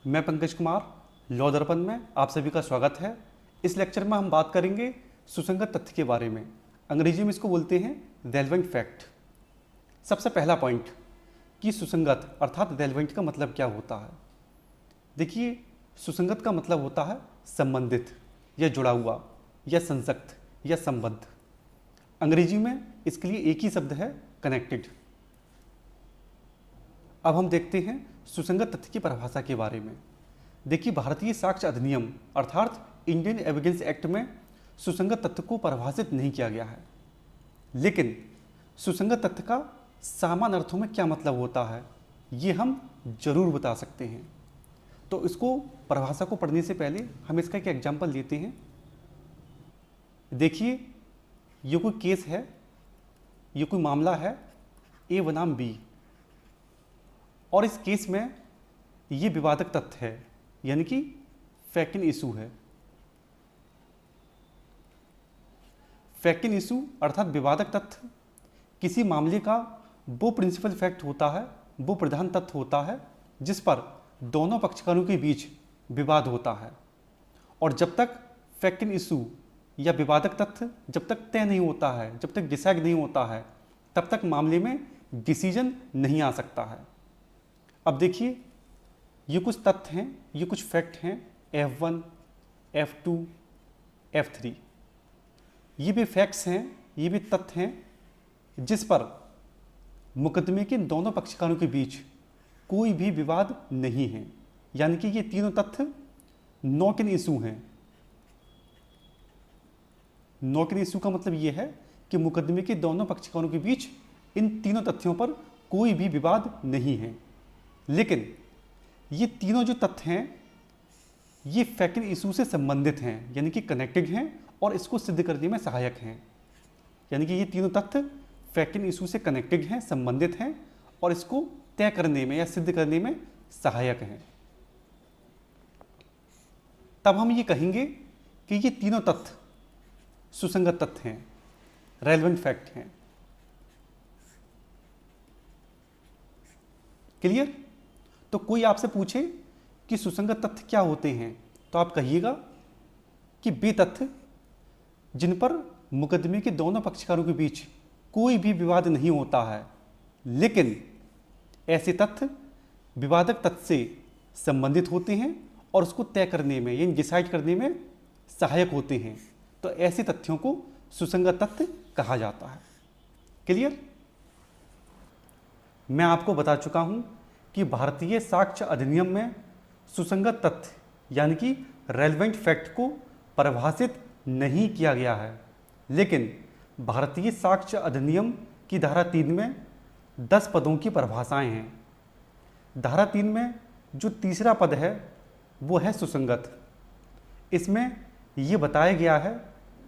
मैं पंकज कुमार लॉ दर्पण में आप सभी का स्वागत है। इस लेक्चर में हम बात करेंगे सुसंगत तथ्य के बारे में। अंग्रेजी में इसको बोलते हैं रेलेवेंट फैक्ट। सबसे पहला पॉइंट कि सुसंगत अर्थात रेलेवेंट का मतलब क्या होता है। देखिए, सुसंगत का मतलब होता है संबंधित या जुड़ा हुआ या संसक्त या संबद्ध। अंग्रेजी में इसके लिए एक ही शब्द है, कनेक्टेड। अब हम देखते हैं सुसंगत तथ्य की परिभाषा के बारे में। देखिए, भारतीय साक्ष्य अधिनियम अर्थात इंडियन एविडेंस एक्ट में सुसंगत तथ्य को परिभाषित नहीं किया गया है, लेकिन सुसंगत तथ्य का सामान्य अर्थों में क्या मतलब होता है ये हम जरूर बता सकते हैं। तो इसको परिभाषा को पढ़ने से पहले हम इसका एक एग्जाम्पल लेते हैं। देखिए, ये कोई केस है, ये कोई मामला है ए बनाम बी, और इस केस में ये विवादक तथ्य है, यानी कि फैक्ट इन इशू है। फैक्ट इन इशू अर्थात विवादक तथ्य किसी मामले का वो प्रिंसिपल फैक्ट होता है, वो प्रधान तथ्य होता है जिस पर दोनों पक्षकारों के बीच विवाद होता है। और जब तक फैक्ट इन इशू या विवादक तथ्य जब तक तय नहीं होता है, जब तक डिसाइड नहीं होता है, तब तक मामले में डिसीजन नहीं आ सकता है। अब देखिए, ये कुछ तथ्य हैं, ये कुछ फैक्ट हैं, F1, F2, F3। ये भी फैक्ट्स हैं, ये भी तथ्य हैं जिस पर मुकदमे के दोनों पक्षकारों के बीच कोई भी विवाद नहीं है, यानी कि ये तीनों तथ्य नॉट इन इशू हैं। नॉट इन इशू का मतलब ये है कि मुकदमे के दोनों पक्षकारों के बीच इन तीनों तथ्यों पर कोई भी विवाद नहीं है, लेकिन ये तीनों जो तथ्य हैं ये फैक्ट इन इशू से संबंधित हैं, यानी कि कनेक्टेड हैं और इसको सिद्ध करने में सहायक हैं। यानी कि ये तीनों तथ्य फैक्ट इन इशू से कनेक्टेड हैं, संबंधित हैं और इसको तय करने में या सिद्ध करने में सहायक हैं। तब हम ये कहेंगे कि ये तीनों तथ्य सुसंगत तथ्य हैं, रेलेवेंट फैक्ट हैं। क्लियर? तो कोई आपसे पूछे कि सुसंगत तथ्य क्या होते हैं, तो आप कहिएगा कि वे तथ्य जिन पर मुकदमे के दोनों पक्षकारों के बीच कोई भी विवाद नहीं होता है, लेकिन ऐसे तथ्य विवादक तथ्य से संबंधित होते हैं और उसको तय करने में यानी डिसाइड करने में सहायक होते हैं। तो ऐसे तथ्यों को सुसंगत तथ्य कहा जाता है। क्लियर? मैं आपको बता चुका हूं कि भारतीय साक्ष्य अधिनियम में सुसंगत तथ्य यानी कि रेलेवेंट फैक्ट को परिभाषित नहीं किया गया है, लेकिन भारतीय साक्ष्य अधिनियम की धारा 3 में 10 पदों की परिभाषाएं हैं। धारा 3 में जो तीसरा पद है वो है सुसंगत। इसमें ये बताया गया है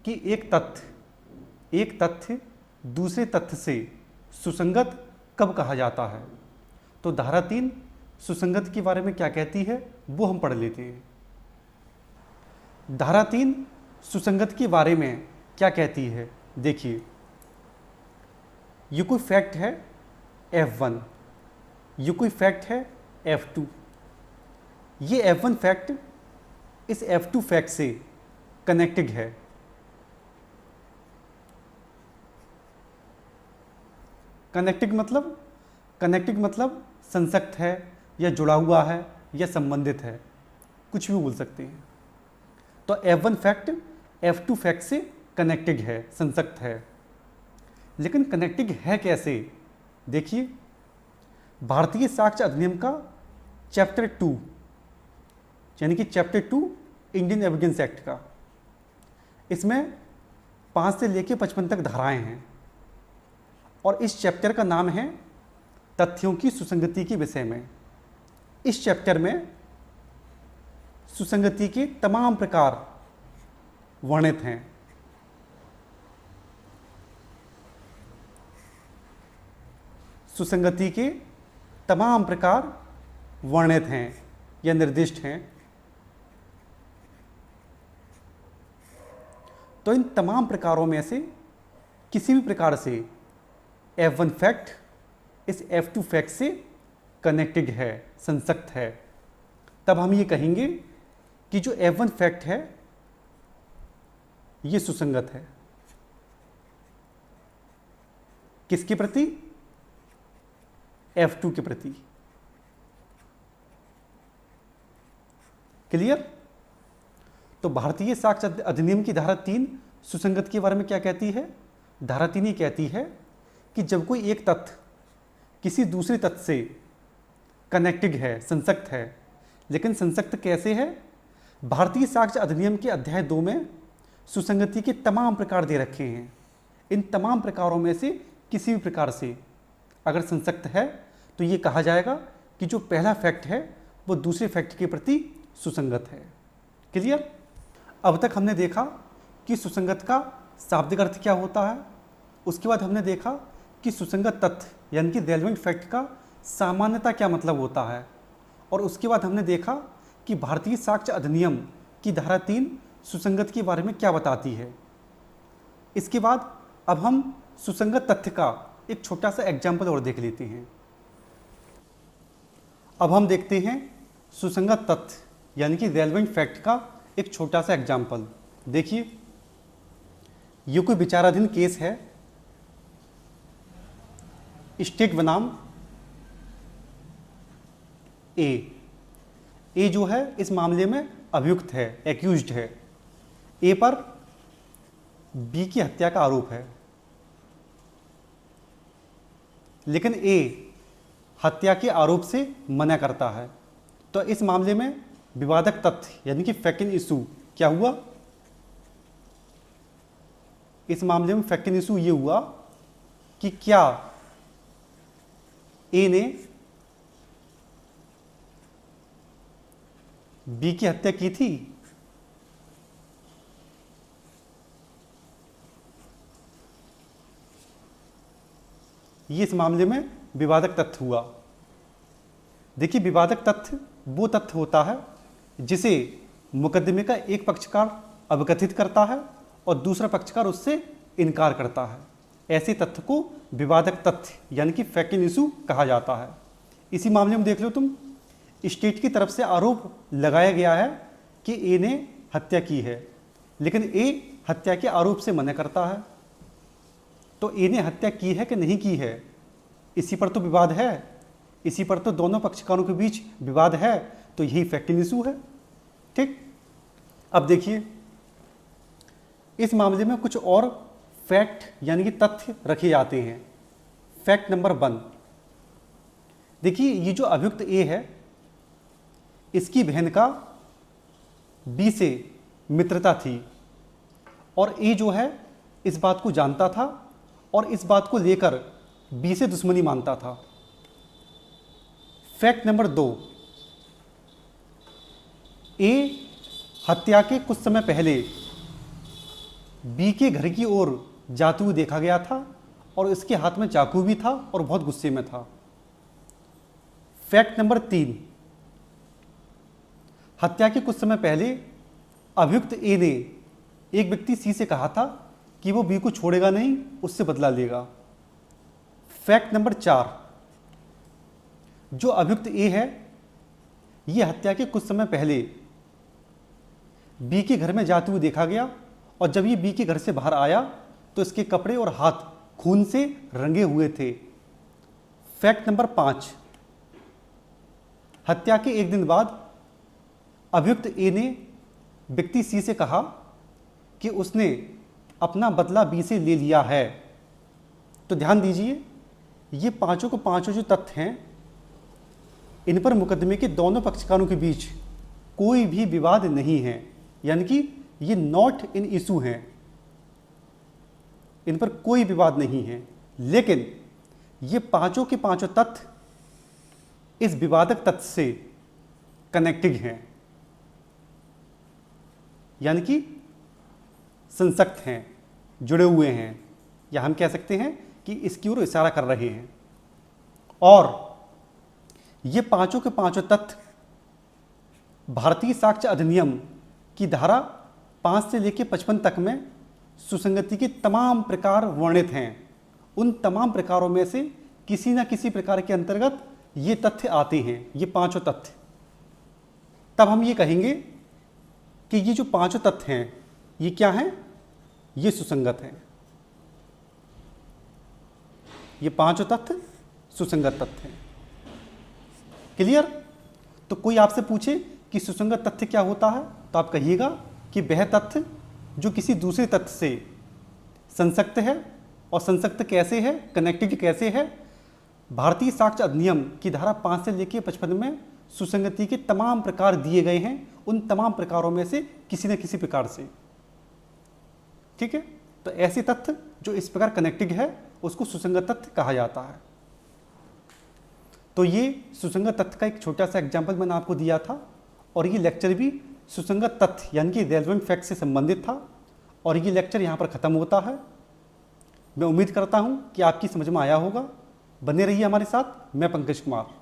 कि एक तथ्य दूसरे तथ्य से सुसंगत कब कहा जाता है। तो धारा 3 सुसंगत के बारे में क्या कहती है वो हम पढ़ लेते हैं। धारा 3 सुसंगत के बारे में क्या कहती है, देखिए, ये कोई फैक्ट है F1, ये कोई फैक्ट है F2। ये F1 फैक्ट इस F2 फैक्ट से कनेक्टेड है। कनेक्टेड मतलब संसक्त है या जुड़ा हुआ है या संबंधित है, कुछ भी बोल सकते हैं। तो F1 फैक्ट F2 फैक्ट से कनेक्टेड है, संसक्त है। लेकिन कनेक्टेड है कैसे? देखिए, भारतीय साक्ष्य अधिनियम का चैप्टर 2 यानी कि चैप्टर 2 इंडियन एविडेंस एक्ट का, इसमें 5 से लेकर 55 तक धाराएं हैं और इस चैप्टर का नाम है तथ्यों की सुसंगति के विषय में। इस चैप्टर में सुसंगति के तमाम प्रकार वर्णित हैं। सुसंगति के तमाम प्रकार वर्णित हैं या निर्दिष्ट हैं। तो इन तमाम प्रकारों में से किसी भी प्रकार से F1 फैक्ट इस F2 फैक्ट से कनेक्टेड है, संसक्त है, तब हम ये कहेंगे कि जो F1 फैक्ट है ये सुसंगत है। किसके प्रति? F2 के प्रति। क्लियर? तो भारतीय साक्ष्य अधिनियम की धारा 3 सुसंगत के बारे में क्या कहती है? धारा 3 ये कहती है कि जब कोई एक तथ्य किसी दूसरे तथ्य से कनेक्टेड है, संसक्त है, लेकिन संसक्त कैसे है? भारतीय साक्ष्य अधिनियम के अध्याय 2 में सुसंगति के तमाम प्रकार दे रखे हैं। इन तमाम प्रकारों में से किसी भी प्रकार से अगर संसक्त है तो ये कहा जाएगा कि जो पहला फैक्ट है वो दूसरे फैक्ट के प्रति सुसंगत है। क्लियर? अब तक हमने देखा कि सुसंगत का शाब्दिक अर्थ क्या होता है, उसके बाद हमने देखा कि सुसंगत तथ्य यानी कि रेलेवेंट फैक्ट का सामान्यता क्या मतलब होता है, और उसके बाद हमने देखा कि भारतीय साक्ष्य अधिनियम की धारा 3 सुसंगत के बारे में क्या बताती है। इसके बाद अब हम सुसंगत तथ्य का एक छोटा सा एग्जाम्पल और देख लेते हैं। अब हम देखते हैं सुसंगत तथ्य यानी कि रेलेवेंट फैक्ट का एक छोटा सा एग्जाम्पल। देखिए, ये कोई विचाराधीन केस है। स्टेट बनाम ए जो है इस मामले में अभियुक्त है, एक्यूज्ड है। ए पर बी की हत्या का आरोप है, लेकिन ए हत्या के आरोप से मना करता है। तो इस मामले में विवादक तथ्य यानी कि फैक्ट इन इशू क्या हुआ? इस मामले में फैक्ट इन इशू ये हुआ कि क्या ए ने बी की हत्या की थी? ये इस मामले में विवादक तथ्य हुआ। देखिए, विवादक तथ्य वो तथ्य होता है जिसे मुकदमे का एक पक्षकार अवकथित करता है और दूसरा पक्षकार उससे इनकार करता है। ऐसे तथ्य को विवादक तथ्य यानी कि फैक्ट इन इशू कहा जाता है। इसी मामले में देख लो तुम, स्टेट की तरफ से आरोप लगाया गया है कि ए ने हत्या की है, लेकिन ए हत्या के आरोप से मना करता है। तो ए ने हत्या की है कि नहीं की है, इसी पर तो विवाद है, इसी पर तो दोनों पक्षकारों के बीच विवाद है। तो यही फैक्ट इन इशू है। ठीक, अब देखिए, इस मामले में कुछ और फैक्ट यानी कि तथ्य रखे जाते हैं। फैक्ट नंबर 1, देखिए, ये जो अभियुक्त ए है इसकी बहन का बी से मित्रता थी और ए जो है इस बात को जानता था और इस बात को लेकर बी से दुश्मनी मानता था। फैक्ट नंबर 2, ए हत्या के कुछ समय पहले बी के घर की ओर जाते हुए देखा गया था और इसके हाथ में चाकू भी था और बहुत गुस्से में था। फैक्ट नंबर 3, हत्या के कुछ समय पहले अभियुक्त ए ने एक व्यक्ति सी से कहा था कि वो बी को छोड़ेगा नहीं, उससे बदला लेगा। फैक्ट नंबर 4, जो अभियुक्त ए है ये हत्या के कुछ समय पहले बी के घर में जाते हुए देखा गया और जब ये बी के घर से बाहर आया तो इसके कपड़े और हाथ खून से रंगे हुए थे। फैक्ट नंबर 5, हत्या के एक दिन बाद अभियुक्त ए ने व्यक्ति सी से कहा कि उसने अपना बदला बी से ले लिया है। तो ध्यान दीजिए, ये पांचों को पांचों जो तथ्य हैं इन पर मुकदमे के दोनों पक्षकारों के बीच कोई भी विवाद नहीं है, यानी कि ये नॉट इन इशू हैं, इन पर कोई विवाद नहीं है। लेकिन ये पांचों के पांचों तथ्य इस विवादक तथ्य से कनेक्टेड हैं, यानी कि संसक्त हैं, जुड़े हुए हैं, या हम कह सकते हैं कि इसकी ओर इशारा कर रहे हैं। और ये पांचों के पांचों तथ्य भारतीय साक्ष्य अधिनियम की धारा 5 से लेकर 55 तक में सुसंगति के तमाम प्रकार वर्णित हैं। उन तमाम प्रकारों में से किसी न किसी प्रकार के अंतर्गत ये तथ्य आते हैं, ये पांचों तथ्य। तब हम ये कहेंगे कि ये जो पांचों तथ्य हैं ये क्या हैं, ये सुसंगत हैं। ये पांचों तथ्य सुसंगत तथ्य हैं। क्लियर? तो कोई आपसे पूछे कि सुसंगत तथ्य क्या होता है, तो आप कहिएगा कि वह तथ्य जो किसी दूसरे तथ्य से संसक्त है, और संसक्त कैसे है, कनेक्टेड कैसे है। भारतीय साक्ष्य अधिनियम की धारा 5 से लेकर 55 में सुसंगति के तमाम प्रकार दिए गए हैं, उन तमाम प्रकारों में से किसी न किसी प्रकार से। ठीक है, तो ऐसे तथ्य जो इस प्रकार कनेक्टेड है उसको सुसंगत तथ्य कहा जाता है। तो ये सुसंगत तथ्य का एक छोटा सा एग्जाम्पल मैंने आपको दिया था, और ये लेक्चर भी सुसंगत तथ्य यानी कि रेलेवेंट फैक्ट से संबंधित था, और ये लेक्चर यहाँ पर ख़त्म होता है। मैं उम्मीद करता हूँ कि आपकी समझ में आया होगा। बने रहिए हमारे साथ। मैं पंकज कुमार।